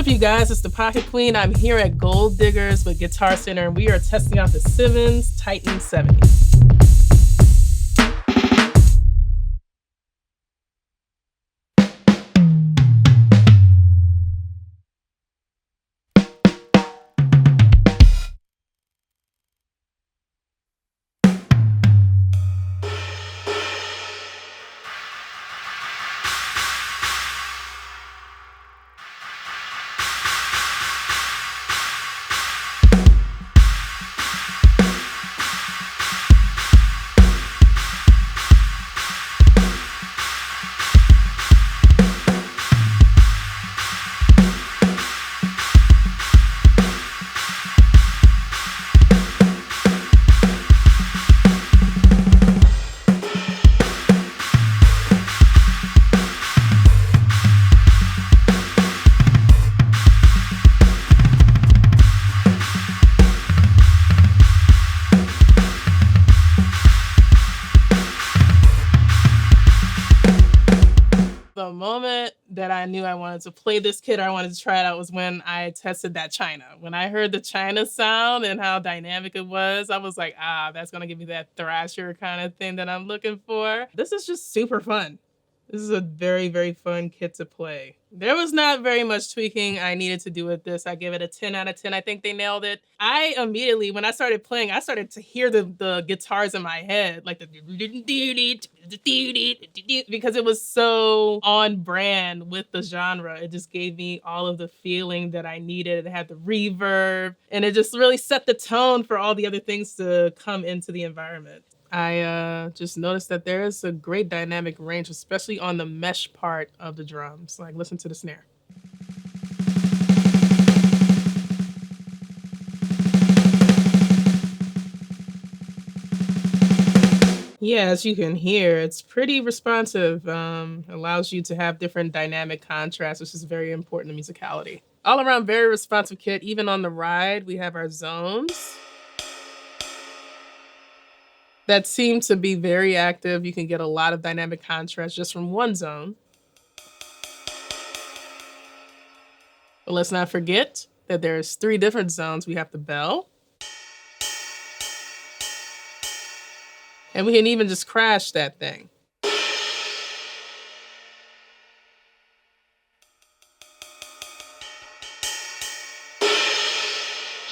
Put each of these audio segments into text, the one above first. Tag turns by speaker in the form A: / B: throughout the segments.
A: up, you guys? It's the Pocket Queen. I'm here at Gold Diggers with Guitar Center, and we are testing out the Simmons Titan 70. The moment that I knew I wanted to play this kit, or I wanted to try it out, was when I tested that China. When I heard the China sound and how dynamic it was, I was like, that's gonna give me that thrasher kind of thing that I'm looking for. This is just super fun. This is a very, very fun kit to play. There was not very much tweaking I needed to do with this. I give it a 10 out of 10. I think they nailed it. I immediately, when I started playing, I started to hear the guitars in my head, like the because it was so on brand with the genre. It just gave me all of the feeling that I needed. It had the reverb, and it just really set the tone for all the other things to come into the environment. I just noticed that there is a great dynamic range, especially on the mesh part of the drums. Like, listen to the snare. Yeah, as you can hear, it's pretty responsive. Allows you to have different dynamic contrasts, which is very important to musicality. All around, very responsive kit. Even on the ride, we have our zones that seem to be very active. You can get a lot of dynamic contrast just from one zone. But let's not forget that there's 3 different zones. We have the bell. And we can even just crash that thing.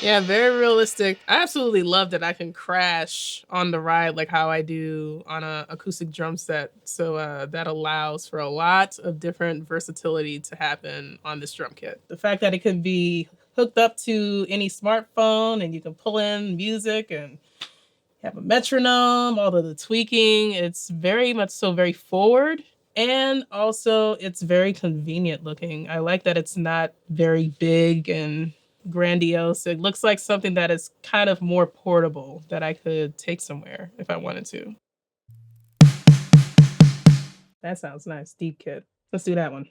A: Yeah, very realistic. I absolutely love that I can crash on the ride like how I do on a acoustic drum set. So that allows for a lot of different versatility to happen on this drum kit. The fact that it can be hooked up to any smartphone and you can pull in music and have a metronome, all of the tweaking, it's very much so very forward. And also it's very convenient looking. I like that it's not very big and grandiose. It looks like something that is kind of more portable that I could take somewhere if I wanted to. That sounds nice. Deep kit. Let's do that one.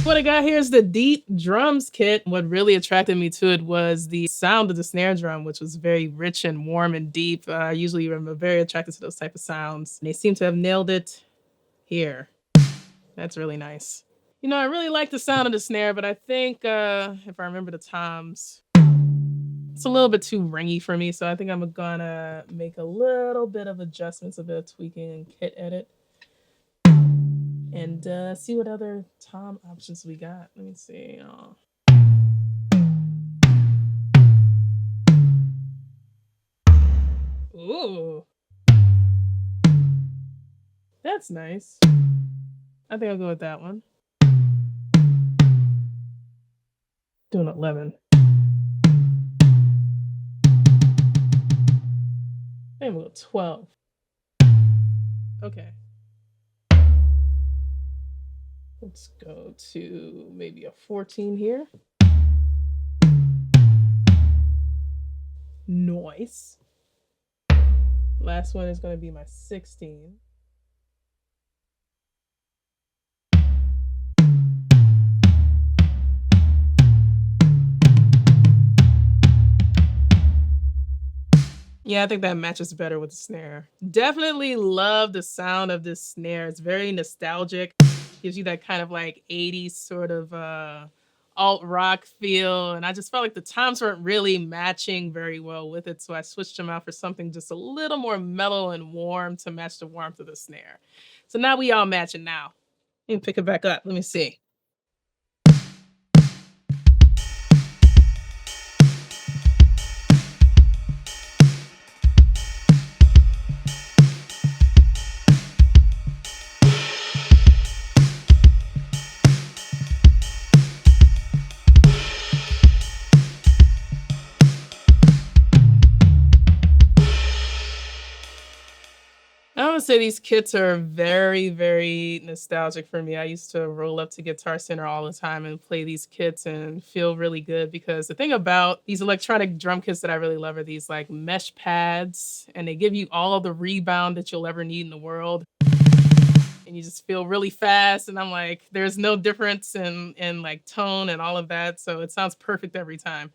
A: What I got here is the deep drums kit. What really attracted me to it was the sound of the snare drum, which was very rich and warm and deep. Usually I'm very attracted to those type of sounds. They seem to have nailed it here. That's really nice. You know, I really like the sound of the snare, but I think if I remember the toms, it's a little bit too ringy for me. So I think I'm gonna make a little bit of adjustments, a bit of tweaking and kit edit. And see what other tom options we got. Let me see. Ooh. That's nice. I think I'll go with that one. Doing 11. Maybe we'll go 12. Okay. Let's go to maybe a 14 here. Nice. Last one is going to be my 16. Yeah, I think that matches better with the snare. Definitely love the sound of this snare. It's very nostalgic. Gives you that kind of like 80s sort of alt rock feel. And I just felt like the toms weren't really matching very well with it. So I switched them out for something just a little more mellow and warm to match the warmth of the snare. So now we all matching now. Let me pick it back up. Let me see. I would say these kits are very, very nostalgic for me. I used to roll up to Guitar Center all the time and play these kits and feel really good because the thing about these electronic drum kits that I really love are these like mesh pads, and they give you all of the rebound that you'll ever need in the world. And you just feel really fast. And I'm like, there's no difference in like tone and all of that. So it sounds perfect every time.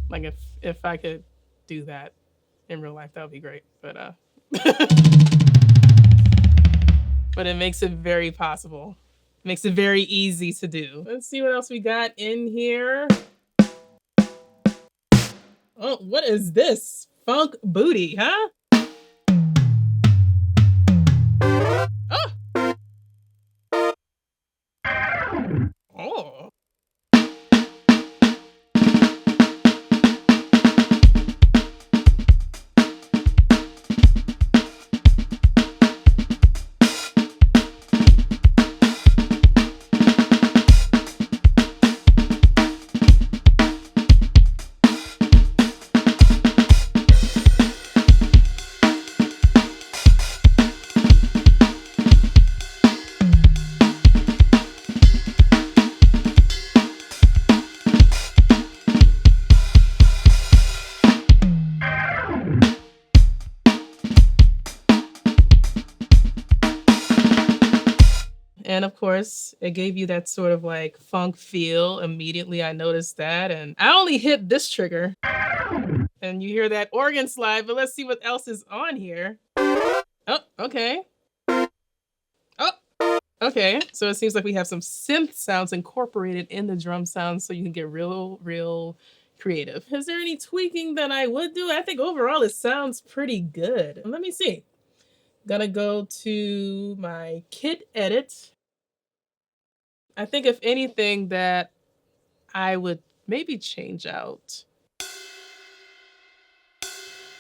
A: Like if I could do that in real life, that would be great. But but it makes it very possible. Makes it very easy to do. Let's see what else we got in here. Oh, what is this? Funk booty, huh? Oh. Oh. And of course, it gave you that sort of like funk feel. Immediately, I noticed that. And I only hit this trigger. And you hear that organ slide, but let's see what else is on here. Oh, okay. Oh, okay. So it seems like we have some synth sounds incorporated in the drum sounds so you can get real creative. Is there any tweaking that I would do? I think overall it sounds pretty good. Let me see. Gonna go to my kit edit. I think if anything that I would maybe change out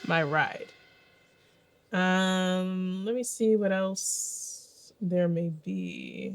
A: my ride. Let me see what else there may be.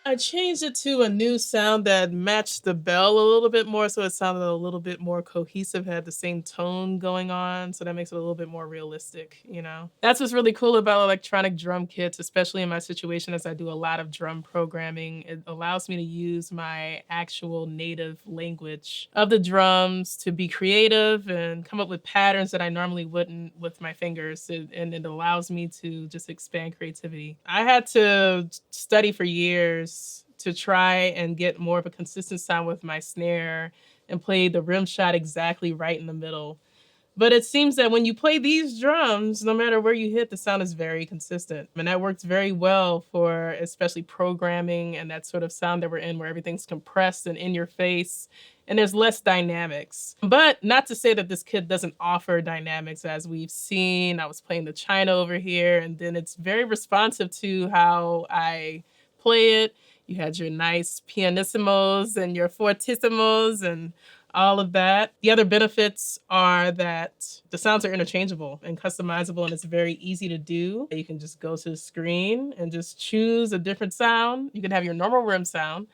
A: I changed it to a new sound that matched the bell a little bit more, so it sounded a little bit more cohesive, had the same tone going on, so that makes it a little bit more realistic, you know? That's what's really cool about electronic drum kits, especially in my situation as I do a lot of drum programming. It allows me to use my actual native language of the drums to be creative and come up with patterns that I normally wouldn't with my fingers, and it allows me to just expand creativity. I had to study for years to try and get more of a consistent sound with my snare and play the rim shot exactly right in the middle. But it seems that when you play these drums, no matter where you hit, the sound is very consistent. And that works very well for especially programming and that sort of sound that we're in where everything's compressed and in your face and there's less dynamics. But not to say that this kit doesn't offer dynamics as we've seen. I was playing the China over here, and then it's very responsive to how I play it. You had your nice pianissimos and your fortissimos and all of that. The other benefits are that the sounds are interchangeable and customizable, and it's very easy to do. You can just go to the screen and just choose a different sound. You can have your normal rim sound,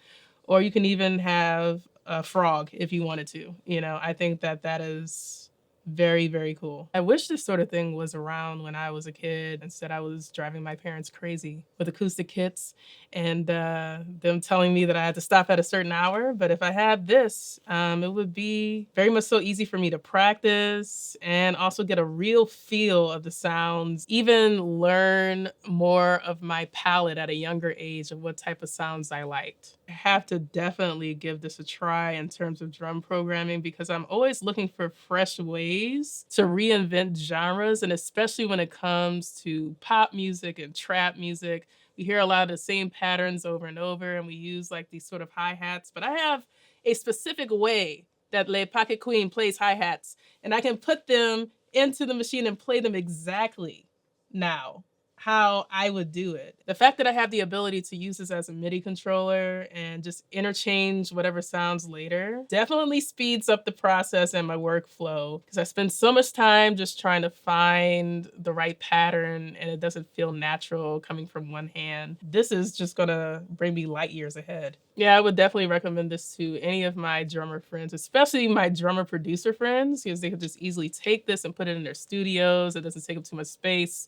A: or you can even have a frog if you wanted to. You know, I think that that is very, very cool. I wish this sort of thing was around when I was a kid. Instead, I was driving my parents crazy with acoustic kits and them telling me that I had to stop at a certain hour. But if I had this, it would be very much so easy for me to practice and also get a real feel of the sounds, even learn more of my palette at a younger age of what type of sounds I liked. I have to definitely give this a try in terms of drum programming because I'm always looking for fresh ways to reinvent genres, and especially when it comes to pop music and trap music. We hear a lot of the same patterns over and over, and we use like these sort of hi-hats, but I have a specific way that Le Pocket Queen plays hi-hats, and I can put them into the machine and play them exactly now how I would do it. The fact that I have the ability to use this as a MIDI controller and just interchange whatever sounds later definitely speeds up the process and my workflow because I spend so much time just trying to find the right pattern and it doesn't feel natural coming from one hand. This is just gonna bring me light years ahead. Yeah, I would definitely recommend this to any of my drummer friends, especially my drummer producer friends, because they could just easily take this and put it in their studios. It doesn't take up too much space.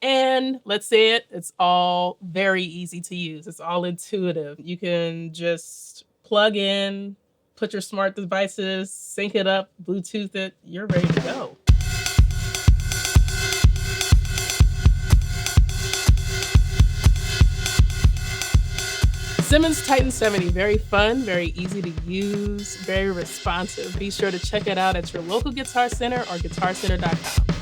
A: And let's say it, it's all very easy to use. It's all intuitive. You can just plug in, put your smart devices, sync it up, Bluetooth it, you're ready to go. Simmons Titan 70, very fun, very easy to use, very responsive. Be sure to check it out at your local Guitar Center or guitarcenter.com.